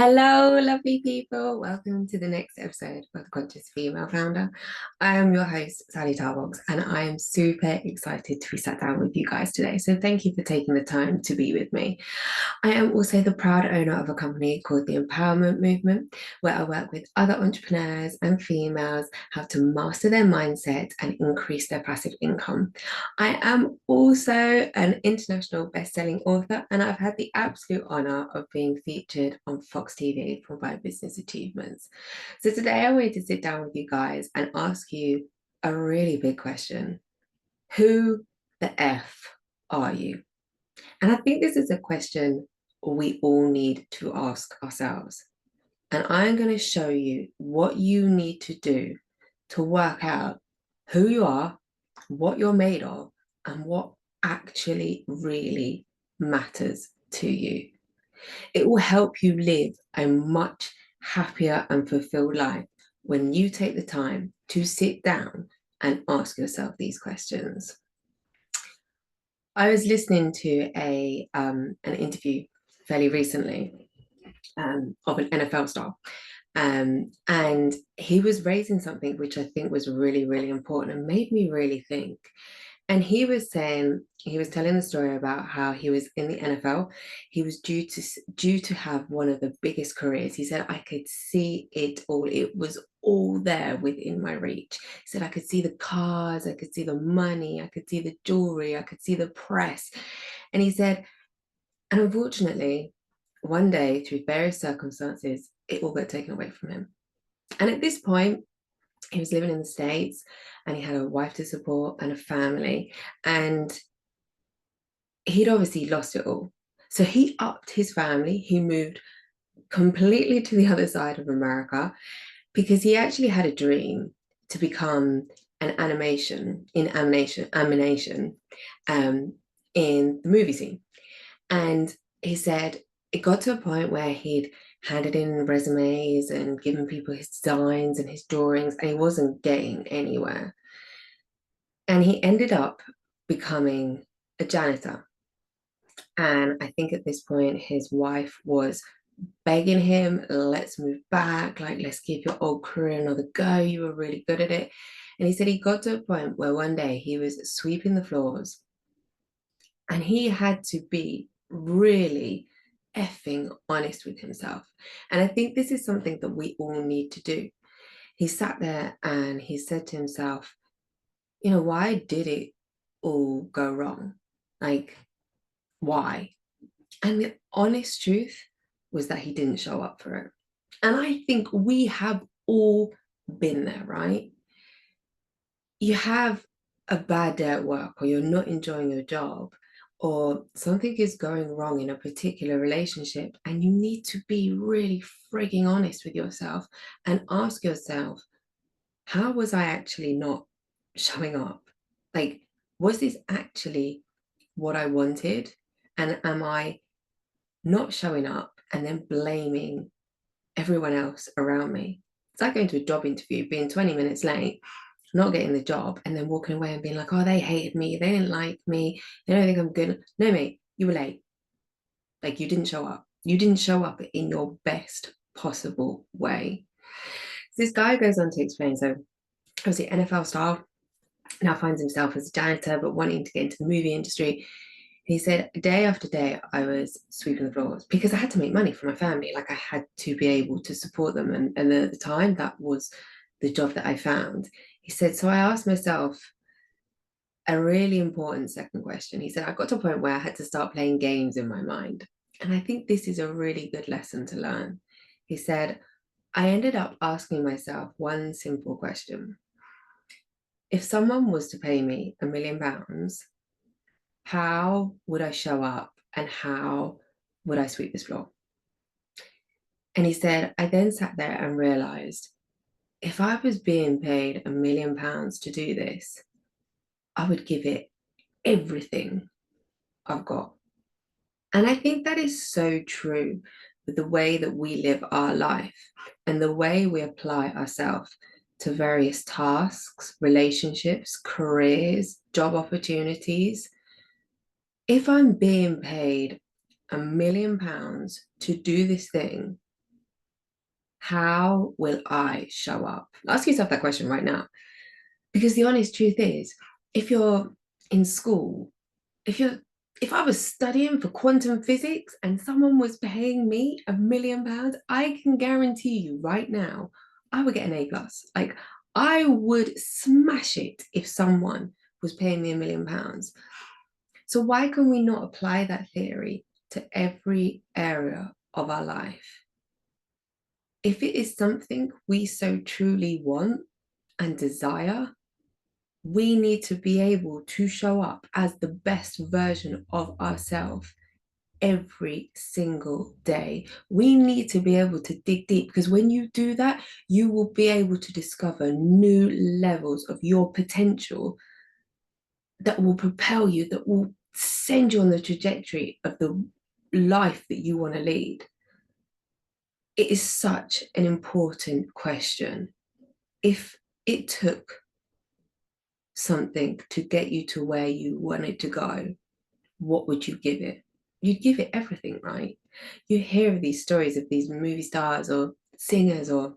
Hello, lovely people. Welcome to the next episode of The Conscious Female Founder. I am your host, Sally Tarbox, and I am super excited to be sat down with you guys today. So, thank you for taking the time to be with me. I am also the proud owner of a company called the Empowerment Movement, where I work with other entrepreneurs and females how to master their mindset and increase their passive income. I am also an international best-selling author, and I've had the absolute honor of being featured on Fox TV for my business achievements. So today I wanted to sit down with you guys and ask you a really big question. Who the F are you? And I think this is a question we all need to ask ourselves. And I'm going to show you what you need to do to work out who you are, what you're made of, and what actually really matters to you. It will help you live a much happier and fulfilled life when you take the time to sit down and ask yourself these questions. I was listening to an interview fairly recently of an NFL star, and he was raising something which I think was really, really important and made me really think. And he was saying, he was telling the story about how he was in the NFL. He was due to have one of the biggest careers. He said, I could see it all. It was all there within my reach. He said, I could see the cars, I could see the money, I could see the jewelry, I could see the press. And he said, and unfortunately, one day, through various circumstances, it all got taken away from him. And at this point, he was living in the States and he had a wife to support and a family. And he'd obviously lost it all. So he upped his family. He moved completely to the other side of America because he actually had a dream to become an animation in the movie scene. And he said it got to a point where he'd handed in resumes and given people his designs and his drawings, and he wasn't getting anywhere. And he ended up becoming a janitor. And I think at this point, his wife was begging him, let's move back, like, let's give your old career another go. You were really good at it. And he said he got to a point where one day he was sweeping the floors and he had to be really effing honest with himself. And I think this is something that we all need to do. He sat there and he said to himself, why did it all go wrong? Like, why? And the honest truth was that he didn't show up for it. And I think we have all been there, right? You have a bad day at work, or you're not enjoying your job, or something is going wrong in a particular relationship, and you need to be really frigging honest with yourself and ask yourself, how was I actually not showing up? Like, was this actually what I wanted? And am I not showing up and then blaming everyone else around me? It's like going to a job interview, being 20 minutes late, not getting the job, and then walking away and being like, oh, they hated me, they didn't like me, they don't think I'm good. No, mate, you were late. Like, you didn't show up. You didn't show up in your best possible way. So this guy goes on to explain, so obviously NFL star, now finds himself as a janitor, but wanting to get into the movie industry. He said, day after day, I was sweeping the floors because I had to make money for my family. Like, I had to be able to support them. And at the time, that was the job that I found. He said, so I asked myself a really important second question. He said, I got to a point where I had to start playing games in my mind. And I think this is a really good lesson to learn. He said, I ended up asking myself one simple question. If someone was to pay me £1 million, how would I show up and how would I sweep this floor? And he said, I then sat there and realized if I was being paid £1 million to do this, I would give it everything I've got. And I think that is so true with the way that we live our life and the way we apply ourselves to various tasks, relationships, careers, job opportunities. If I'm being paid £1 million to do this thing, How will I show up? Ask yourself that question right now. Because the honest truth is, if you're in school, if you're if I was studying for quantum physics and someone was paying me £1 million, I can guarantee you right now, I would get an A plus. Like I would smash it if someone was paying me £1 million. So why can we not apply that theory to every area of our life? If it is something we so truly want and desire, we need to be able to show up as the best version of ourselves every single day. We need to be able to dig deep, because when you do that, you will be able to discover new levels of your potential that will propel you, that will send you on the trajectory of the life that you want to lead. It is such an important question. If it took something to get you to where you wanted to go, what would you give it? You'd give it everything, right? You hear of these stories of these movie stars or singers, or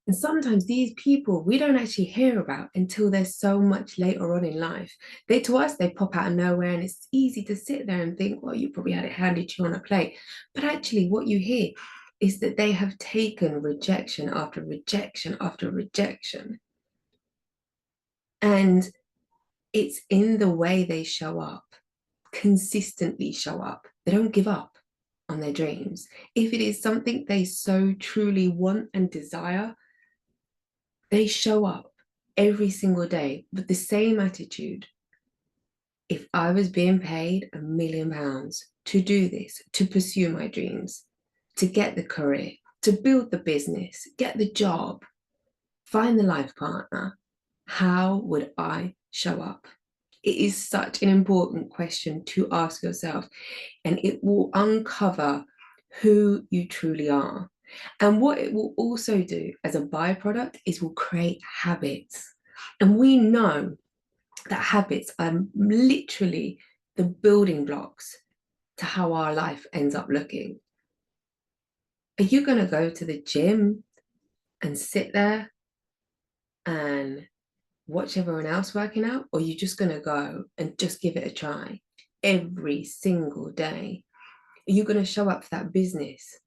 and sometimes these people we don't actually hear about until they're so much later on in life. They to us they pop out of nowhere, and it's easy to sit there and think, well, you probably had it handed to you on a plate. But actually, what you hear is that they have taken rejection after rejection after rejection, and it's in the way they show up, consistently show up. They don't give up on their dreams. If it is something they so truly want and desire, they show up every single day with the same attitude. If I was being paid £1 million to do this, to pursue my dreams, to get the career, to build the business, get the job, find the life partner, how would I show up? It is such an important question to ask yourself, and it will uncover who you truly are. And what it will also do as a byproduct is will create habits. And we know that habits are literally the building blocks to how our life ends up looking. Are you going to go to the gym and sit there and watch everyone else working out, or are you just going to go and just give it a try every single day? Are you going to show up for that business?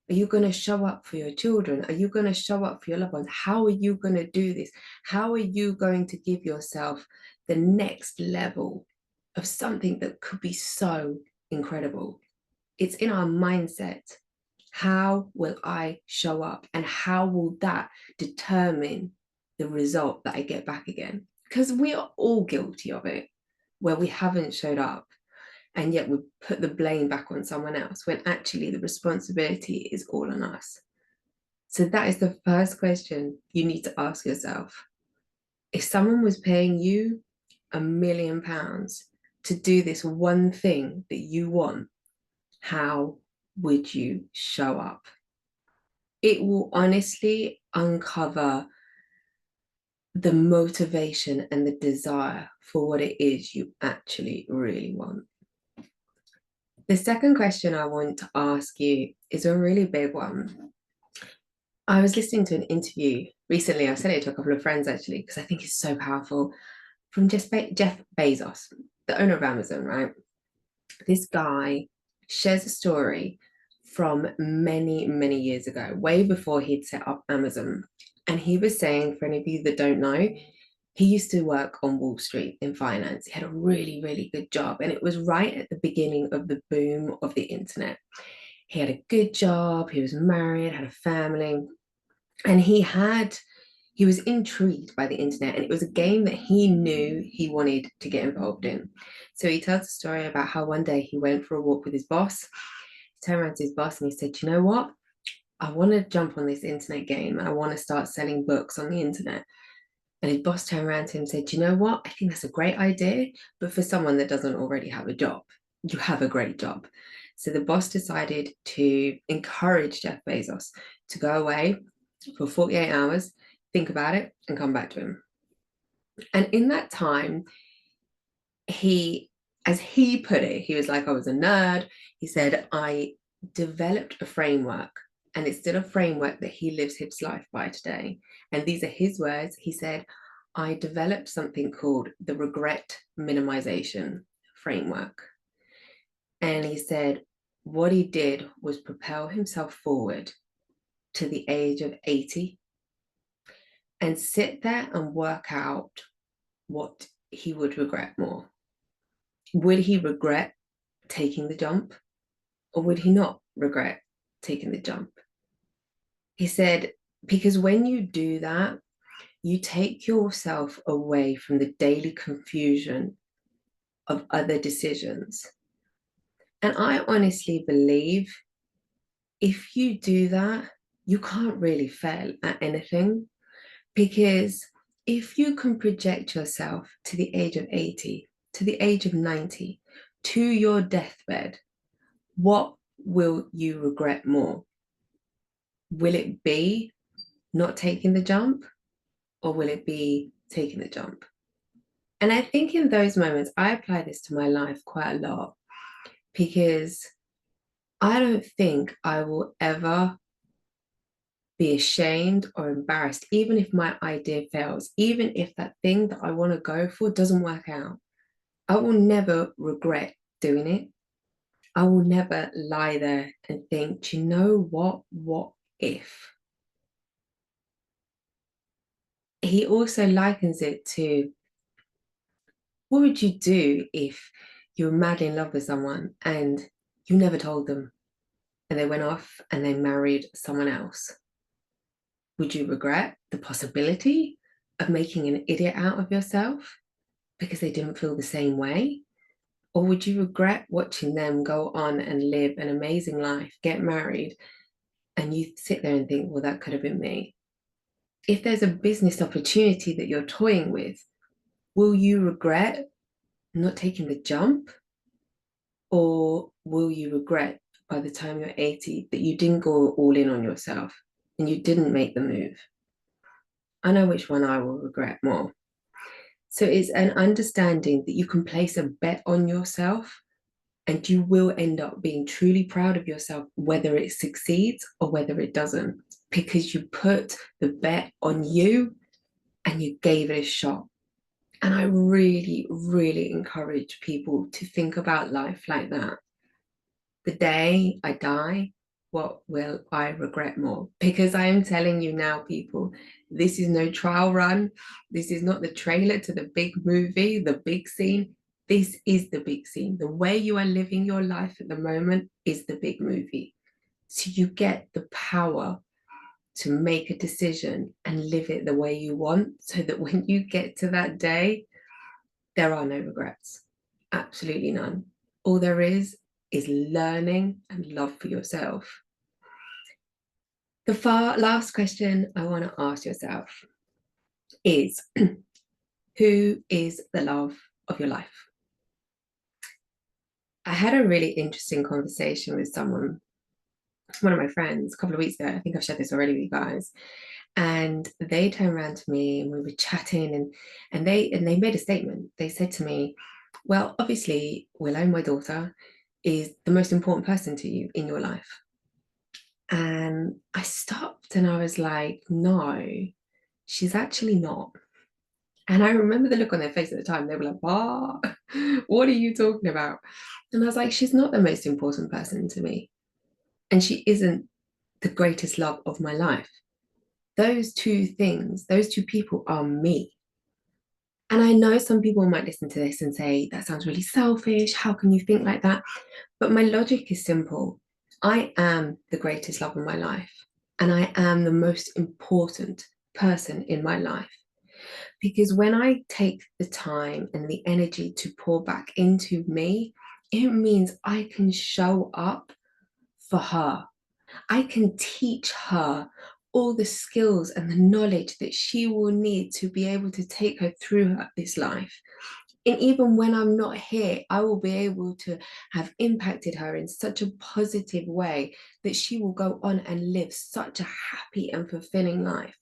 Are you going to show up for your children? Are you going to show up for your loved ones? How are you going to do this? How are you going to give yourself the next level of something that could be so incredible? It's in our mindset. How will I show up? And how will that determine the result that I get back again? Because we are all guilty of it, where we haven't showed up and yet we put the blame back on someone else when actually the responsibility is all on us. So that is the first question you need to ask yourself. If someone was paying you £1 million to do this one thing that you want, how would you show up? It will honestly uncover the motivation and the desire for what it is you actually really want. The second question I want to ask you is a really big one. I was listening to an interview recently. I sent it to a couple of friends actually, because I think it's so powerful, from Jeff Bezos, the owner of Amazon, right? This guy shares a story from many, many years ago, way before he'd set up Amazon. And he was saying, for any of you that don't know, he used to work on Wall Street in finance. He had a really, really good job. And it was right at the beginning of the boom of the internet. He had a good job, he was married, had a family, and he was intrigued by the internet, and it was a game that he knew he wanted to get involved in. So he tells a story about how one day he went for a walk with his boss. He turned around to his boss and he said, you know what? I want to jump on this internet game and I want to start selling books on the internet. And his boss turned around to him and said, you know what? I think that's a great idea, but for someone that doesn't already have a job, you have a great job. So the boss decided to encourage Jeff Bezos to go away for 48 hours, think about it, and come back to him. And in that time, as he put it, he was like, I was a nerd. He said, I developed a framework And it's still a framework that he lives his life by today. And these are his words. He said, I developed something called the regret minimization framework. And he said, what he did was propel himself forward to the age of 80 and sit there and work out what he would regret more. Would he regret taking the jump, or would he not regret taking the jump? He said, because when you do that, you take yourself away from the daily confusion of other decisions. And I honestly believe if you do that, you can't really fail at anything, because if you can project yourself to the age of 80, to the age of 90, to your deathbed, what will you regret more? Will it be not taking the jump, or will it be taking the jump? And I think in those moments, I apply this to my life quite a lot, because I don't think I will ever be ashamed or embarrassed, even if my idea fails, even if that thing that I want to go for doesn't work out. I will never regret doing it. I will never lie there and think, do you know what if? He also likens it to, what would you do if you were madly in love with someone and you never told them and they went off and they married someone else? Would you regret the possibility of making an idiot out of yourself because they didn't feel the same way? Or would you regret watching them go on and live an amazing life, get married, and you sit there and think, well, that could have been me? If there's a business opportunity that you're toying with, will you regret not taking the jump? Or will you regret by the time you're 80 that you didn't go all in on yourself and you didn't make the move? I know which one I will regret more. So it's an understanding that you can place a bet on yourself and you will end up being truly proud of yourself, whether it succeeds or whether it doesn't, because you put the bet on you and you gave it a shot. And I really, really encourage people to think about life like that. The day I die, what will I regret more? Because I am telling you now, people, this is no trial run. This is not the trailer to the big movie, the big scene. This is the big scene. The way you are living your life at the moment is the big movie. So you get the power to make a decision and live it the way you want, so that when you get to that day, there are no regrets. Absolutely none. All there is learning and love for yourself. The last question I want to ask yourself is, who is the love of your life? I had a really interesting conversation with someone, one of my friends, a couple of weeks ago. I think I've shared this already with you guys. And they turned around to me and we were chatting, and they made a statement. They said to me, well, obviously, Willow, my daughter, is the most important person to you in your life. And I stopped and I was like, no, she's actually not. And I remember the look on their face at the time. They were like, what? What are you talking about? And I was like, she's not the most important person to me. And she isn't the greatest love of my life. Those two things, those two people are me. And I know some people might listen to this and say, that sounds really selfish. How can you think like that? But my logic is simple. I am the greatest love of my life. And I am the most important person in my life. Because when I take the time and the energy to pour back into me, it means I can show up for her. I can teach her all the skills and the knowledge that she will need to be able to take her through this life. And even when I'm not here, I will be able to have impacted her in such a positive way that she will go on and live such a happy and fulfilling life.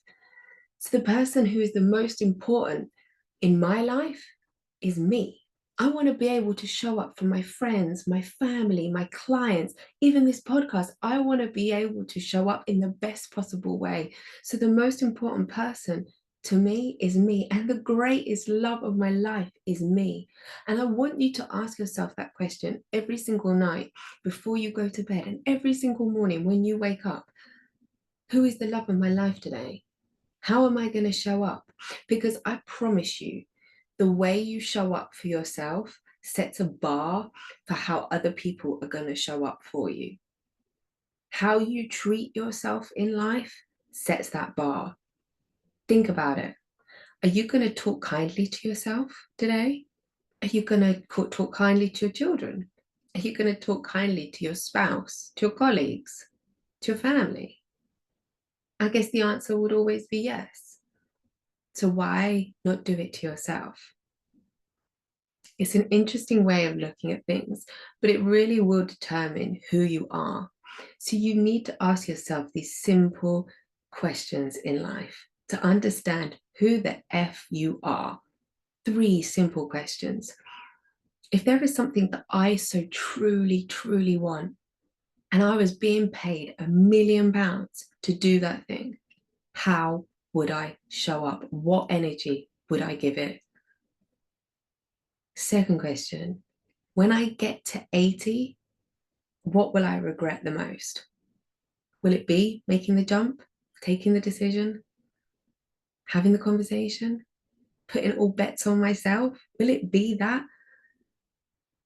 So the person who is the most important in my life is me. I want to be able to show up for my friends, my family, my clients, even this podcast. I want to be able to show up in the best possible way. So, the most important person to me is me, and the greatest love of my life is me. And I want you to ask yourself that question every single night before you go to bed, and every single morning when you wake up. Who is the love of my life today? How am I going to show up? Because I promise you, the way you show up for yourself sets a bar for how other people are going to show up for you. How you treat yourself in life sets that bar. Think about it. Are you going to talk kindly to yourself today? Are you going to talk kindly to your children? Are you going to talk kindly to your spouse, to your colleagues, to your family? I guess the answer would always be yes. So why not do it to yourself? It's an interesting way of looking at things, but it really will determine who you are. So you need to ask yourself these simple questions in life to understand who the F you are. 3 simple questions. If there is something that I so truly, truly want, and I was being paid £1,000,000 to do that thing, how would I show up? What energy would I give it? Second question, when I get to 80, what will I regret the most? Will it be making the jump, taking the decision, having the conversation, putting all bets on myself? Will it be that?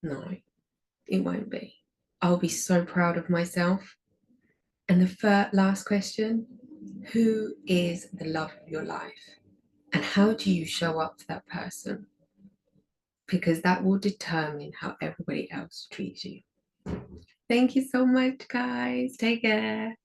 No, it won't be. I'll be so proud of myself. And the last question, who is the love of your life? And how do you show up for that person? Because that will determine how everybody else treats you. Thank you so much, guys. Take care.